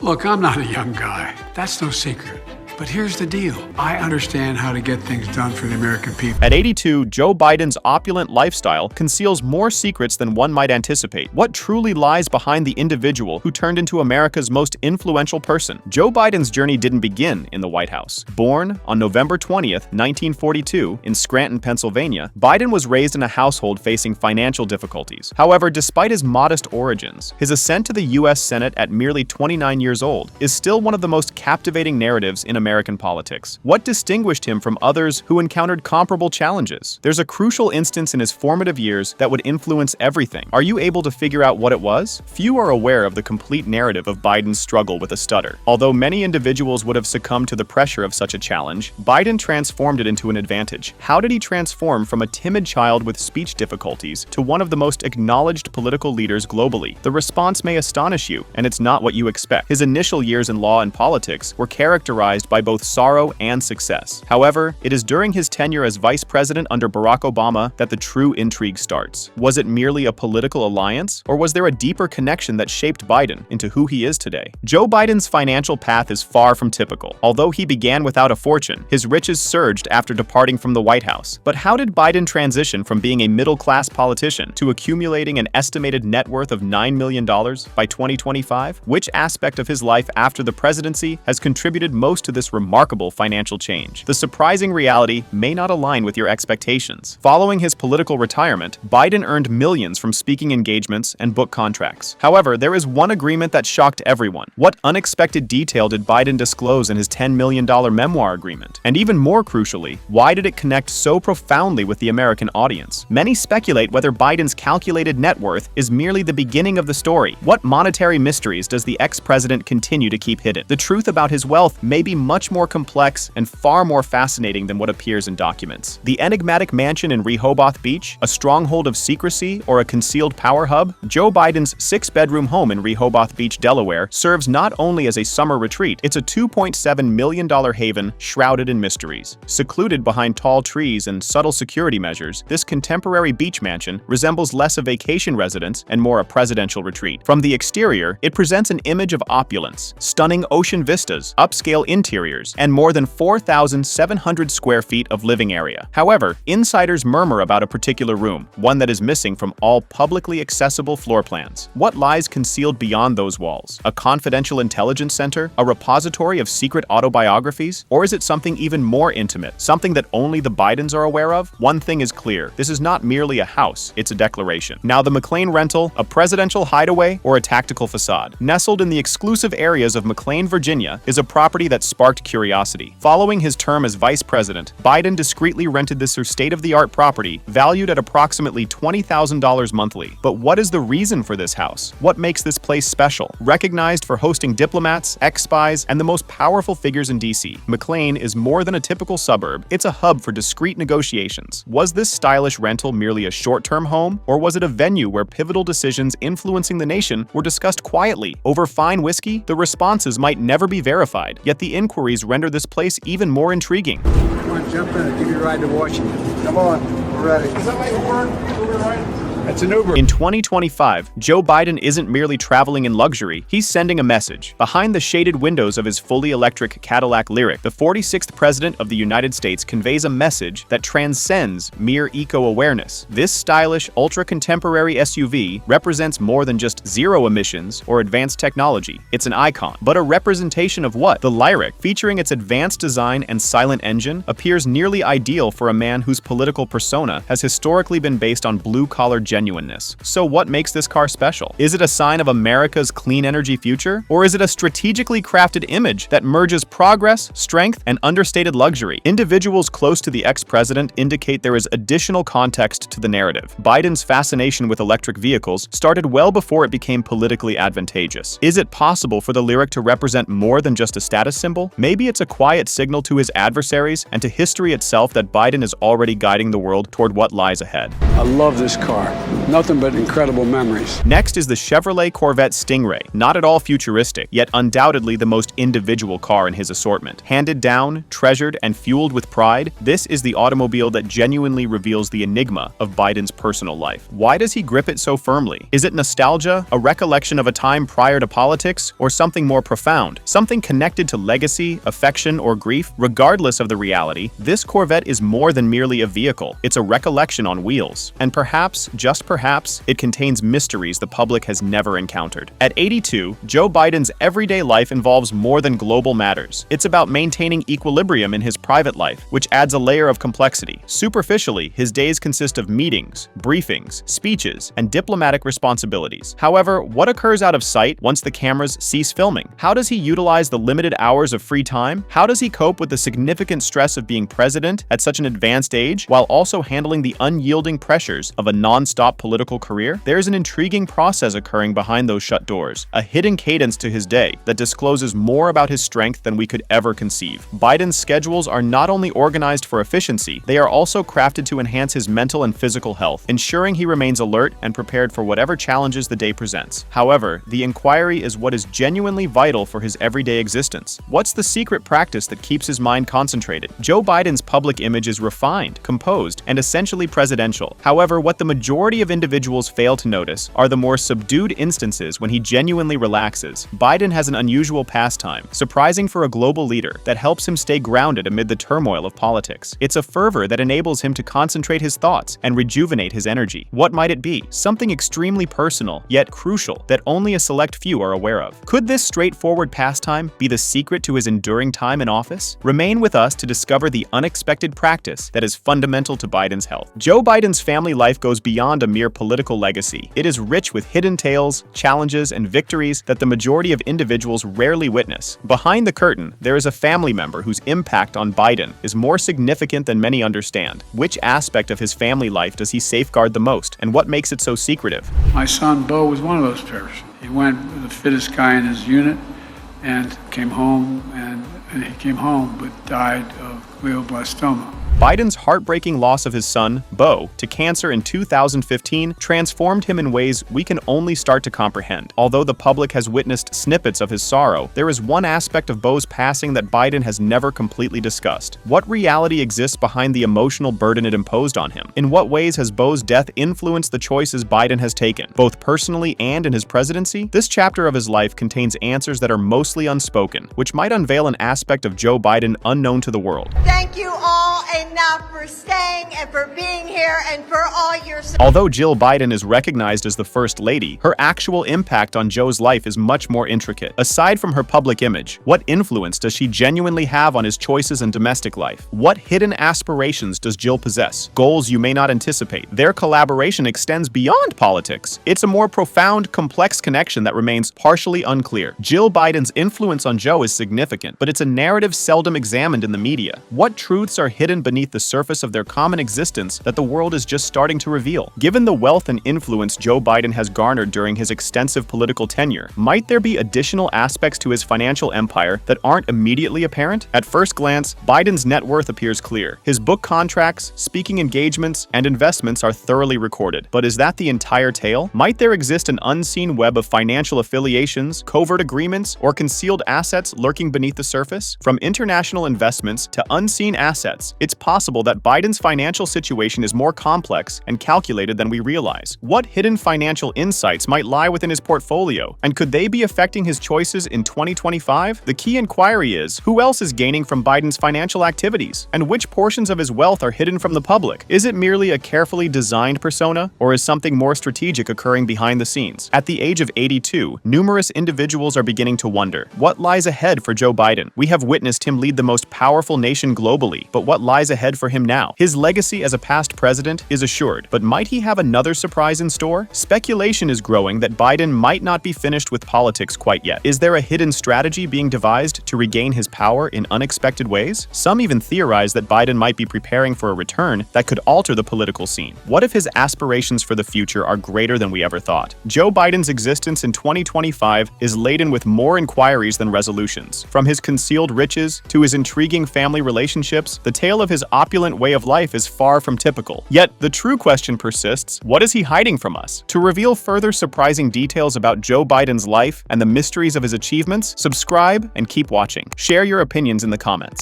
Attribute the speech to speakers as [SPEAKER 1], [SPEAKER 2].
[SPEAKER 1] Look, I'm not a young guy. That's no secret. But here's the deal. I understand how to get things done for the American people.
[SPEAKER 2] At 82, Joe Biden's opulent lifestyle conceals more secrets than one might anticipate. What truly lies behind the individual who turned into America's most influential person? Joe Biden's journey didn't begin in the White House. Born on November 20th, 1942, in Scranton, Pennsylvania, Biden was raised in a household facing financial difficulties. However, despite his modest origins, his ascent to the U.S. Senate at merely 29 years old is still one of the most captivating narratives in American politics. What distinguished him from others who encountered comparable challenges? There's a crucial instance in his formative years that would influence everything. Are you able to figure out what it was? Few are aware of the complete narrative of Biden's struggle with a stutter. Although many individuals would have succumbed to the pressure of such a challenge, Biden transformed it into an advantage. How did he transform from a timid child with speech difficulties to one of the most acknowledged political leaders globally? The response may astonish you, and it's not what you expect. His initial years in law and politics were characterized by both sorrow and success. However, it is during his tenure as vice president under Barack Obama that the true intrigue starts. Was it merely a political alliance, or was there a deeper connection that shaped Biden into who he is today? Joe Biden's financial path is far from typical. Although he began without a fortune, his riches surged after departing from the White House. But how did Biden transition from being a middle-class politician to accumulating an estimated net worth of $9 million by 2025? Which aspect of his life after the presidency has contributed most to this remarkable financial change? The surprising reality may not align with your expectations. Following his political retirement, Biden earned millions from speaking engagements and book contracts. However, there is one agreement that shocked everyone. What unexpected detail did Biden disclose in his $10 million memoir agreement? And even more crucially, why did it connect so profoundly with the American audience? Many speculate whether Biden's calculated net worth is merely the beginning of the story. What monetary mysteries does the ex-president continue to keep hidden? The truth about his wealth may be much more complex and far more fascinating than what appears in documents. The enigmatic mansion in Rehoboth Beach, a stronghold of secrecy, or a concealed power hub? Joe Biden's 6-bedroom home in Rehoboth Beach, Delaware, serves not only as a summer retreat, it's a $2.7 million haven shrouded in mysteries. Secluded behind tall trees and subtle security measures, this contemporary beach mansion resembles less a vacation residence and more a presidential retreat. From the exterior, it presents an image of opulence, stunning ocean vistas, upscale interiors, and more than 4,700 square feet of living area. However, insiders murmur about a particular room, one that is missing from all publicly accessible floor plans. What lies concealed beyond those walls? A confidential intelligence center? A repository of secret autobiographies? Or is it something even more intimate, something that only the Bidens are aware of? One thing is clear, this is not merely a house, it's a declaration. Now, the McLean rental, a presidential hideaway, or a tactical facade? Nestled in the exclusive areas of McLean, Virginia, is a property that sparked curiosity. Following his term as vice president, Biden discreetly rented this state-of-the-art property, valued at approximately $20,000 monthly. But what is the reason for this house? What makes this place special? Recognized for hosting diplomats, ex-spies, and the most powerful figures in D.C., McLean is more than a typical suburb. It's a hub for discreet negotiations. Was this stylish rental merely a short-term home, or was it a venue where pivotal decisions influencing the nation were discussed quietly over fine whiskey? The responses might never be verified, yet the inquiries render this place even more intriguing.
[SPEAKER 1] Come on, jump in. I'll give you a ride to Washington. Come on, we're ready. Does that make it work? Uber ride? That's an Uber.
[SPEAKER 2] In 2025, Joe Biden isn't merely traveling in luxury, he's sending a message. Behind the shaded windows of his fully electric Cadillac Lyriq, the 46th President of the United States conveys a message that transcends mere eco-awareness. This stylish, ultra-contemporary SUV represents more than just zero emissions or advanced technology. It's an icon. But a representation of what? The Lyriq, featuring its advanced design and silent engine, appears nearly ideal for a man whose political persona has historically been based on blue-collar genuineness. So what makes this car special? Is it a sign of America's clean energy future? Or is it a strategically crafted image that merges progress, strength, and understated luxury? Individuals close to the ex-president indicate there is additional context to the narrative. Biden's fascination with electric vehicles started well before it became politically advantageous. Is it possible for the Lyriq to represent more than just a status symbol? Maybe it's a quiet signal to his adversaries and to history itself that Biden is already guiding the world toward what lies ahead.
[SPEAKER 1] I love this car. Nothing but incredible memories.
[SPEAKER 2] Next is the Chevrolet Corvette Stingray. Not at all futuristic, yet undoubtedly the most individual car in his assortment. Handed down, treasured, and fueled with pride, this is the automobile that genuinely reveals the enigma of Biden's personal life. Why does he grip it so firmly? Is it nostalgia, a recollection of a time prior to politics, or something more profound? Something connected to legacy, affection, or grief? Regardless of the reality, this Corvette is more than merely a vehicle. It's a recollection on wheels. And perhaps, just perhaps, it contains mysteries the public has never encountered. At 82, Joe Biden's everyday life involves more than global matters. It's about maintaining equilibrium in his private life, which adds a layer of complexity. Superficially, his days consist of meetings, briefings, speeches, and diplomatic responsibilities. However, what occurs out of sight once the cameras cease filming? How does he utilize the limited hours of free time? How does he cope with the significant stress of being president at such an advanced age, while also handling the unyielding pressures of a non-stop political career? There's an intriguing process occurring behind those shut doors, a hidden cadence to his day that discloses more about his strength than we could ever conceive. Biden's schedules are not only organized for efficiency, they are also crafted to enhance his mental and physical health, ensuring he remains alert and prepared for whatever challenges the day presents. However, the inquiry is what is genuinely vital for his everyday existence. What's the secret practice that keeps his mind concentrated? Joe Biden's public image is refined, composed, and essentially presidential. However, what the majority of individuals fail to notice are the more subdued instances when he genuinely relaxes. Biden has an unusual pastime, surprising for a global leader, that helps him stay grounded amid the turmoil of politics. It's a fervor that enables him to concentrate his thoughts and rejuvenate his energy. What might it be? Something extremely personal, yet crucial, that only a select few are aware of. Could this straightforward pastime be the secret to his enduring time in office? Remain with us to discover the unexpected practice that is fundamental to Biden's health. Joe Biden's family life goes beyond a mere political legacy. It is rich with hidden tales, challenges, and victories that the majority of individuals rarely witness. Behind the curtain, there is a family member whose impact on Biden is more significant than many understand. Which aspect of his family life does he safeguard the most, and what makes it so secretive?
[SPEAKER 1] My son, Bo, was one of those persons. He went with the fittest guy in his unit and came home, and he came home but died of glioblastoma.
[SPEAKER 2] Biden's heartbreaking loss of his son, Bo, to cancer in 2015 transformed him in ways we can only start to comprehend. Although the public has witnessed snippets of his sorrow, there is one aspect of Bo's passing that Biden has never completely discussed. What reality exists behind the emotional burden it imposed on him? In what ways has Bo's death influenced the choices Biden has taken, both personally and in his presidency? This chapter of his life contains answers that are mostly unspoken, which might unveil an aspect of Joe Biden unknown to the world.
[SPEAKER 3] Thank you all enough for staying and for being here and for all your support.
[SPEAKER 2] Although Jill Biden is recognized as the First Lady, her actual impact on Joe's life is much more intricate. Aside from her public image, what influence does she genuinely have on his choices and domestic life? What hidden aspirations does Jill possess? Goals you may not anticipate. Their collaboration extends beyond politics. It's a more profound, complex connection that remains partially unclear. Jill Biden's influence on Joe is significant, but it's a narrative seldom examined in the media. What truths are hidden beneath the surface of their common existence that the world is just starting to reveal? Given the wealth and influence Joe Biden has garnered during his extensive political tenure, might there be additional aspects to his financial empire that aren't immediately apparent? At first glance, Biden's net worth appears clear. His book contracts, speaking engagements, and investments are thoroughly recorded. But is that the entire tale? Might there exist an unseen web of financial affiliations, covert agreements, or concealed assets lurking beneath the surface? From international investments to unseen assets, it's possible that Biden's financial situation is more complex and calculated than we realize. What hidden financial insights might lie within his portfolio, and could they be affecting his choices in 2025? The key inquiry is, who else is gaining from Biden's financial activities, and which portions of his wealth are hidden from the public? Is it merely a carefully designed persona, or is something more strategic occurring behind the scenes? At the age of 82, numerous individuals are beginning to wonder, what lies ahead for Joe Biden? We have witnessed him lead the most powerful nation globally, but what lies ahead for him now? His legacy as a past president is assured, but might he have another surprise in store? Speculation is growing that Biden might not be finished with politics quite yet. Is there a hidden strategy being devised to regain his power in unexpected ways? Some even theorize that Biden might be preparing for a return that could alter the political scene. What if his aspirations for the future are greater than we ever thought? Joe Biden's existence in 2025 is laden with more inquiries than resolutions. From his concealed riches to his intriguing family relationships, the tale of of his opulent way of life is far from typical. Yet, the true question persists: what is he hiding from us? To reveal further surprising details about Joe Biden's life and the mysteries of his achievements, subscribe and keep watching. Share your opinions in the comments.